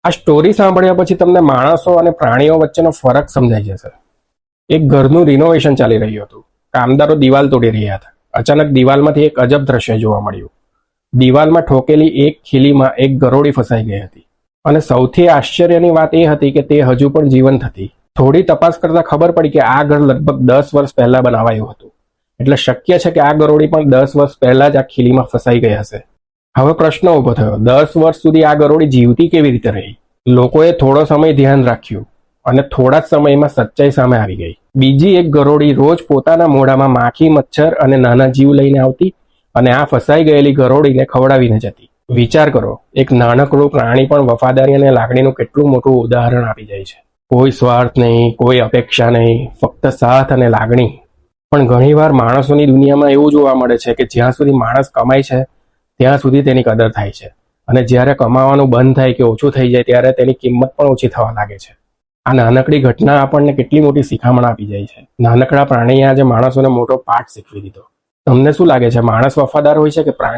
આ સ્ટોરી સાંભળ્યા પછી તમને માણસો અને પ્રાણીઓ વચ્ચેનો ફરક સમજાઈ જશે. એક ઘરનું રિનોવેશન ચાલી રહ્યું હતું. કામદારો દિવાલ તોડી રહ્યા હતા. અચાનક દિવાલમાંથી એક અજબ દ્રશ્ય જોવા મળ્યું. દિવાલમાં ઠોકેલી એક ખીલીમાં એક ગરોળી ફસાઈ ગઈ હતી અને સૌથી આશ્ચર્યની વાત એ હતી કે તે હજુ પણ જીવંત હતી. થોડી તપાસ કરતા ખબર પડી કે આ ઘર લગભગ 10 વર્ષ પહેલા બનાવાયું હતું. એટલે શક્ય છે કે આ ગરોળી પણ 10 વર્ષ પહેલા જ આ ખીલીમાં ફસાઈ ગઈ હશે. હવે પ્રશ્ન ઉભો થયો, 10 વર્ષ સુધી આ ગરોળી જીવતી કેવી રીતે રહી? લોકોએ થોડો સમય ધ્યાન રાખ્યું અને થોડા જ સમયમાં સચ્ચાઈ સામે આવી ગઈ. બીજી એક ગરોળી રોજ પોતાના મોઢામાં માખી, મચ્છર અને નાના જીવ લઈને આવતી અને આ ફસાઈ ગયેલી ગરોળીને ખવડાવીને જતી. વિચાર કરો, એક નાનકડું પ્રાણી પણ વફાદારી અને લાગણીનું કેટલું મોટું ઉદાહરણ આપી જાય છે. કોઈ સ્વાર્થ નહીં, કોઈ અપેક્ષા નહીં, ફક્ત સાથ અને લાગણી. પણ ઘણીવાર માણસોની દુનિયામાં એવું જોવા મળે છે કે જ્યાં સુધી માણસ કમાય છે ત્યાં સુધી તેની કદર થાય છે અને જ્યારે કમાવાનું બંધ થાય કે ઓછું થઈ જાય ત્યારે તેની કિંમત પણ ઓછી થવા લાગે છે. આ નાનકડી ઘટના આપણને કેટલી મોટી શિખામણ આપી જાય છે. નાનકડા પ્રાણીએ આજે માણસોને મોટો પાઠ શીખવી દીધો. તમને શું લાગે છે, માણસ વફાદાર હોય છે કે પ્રાણી?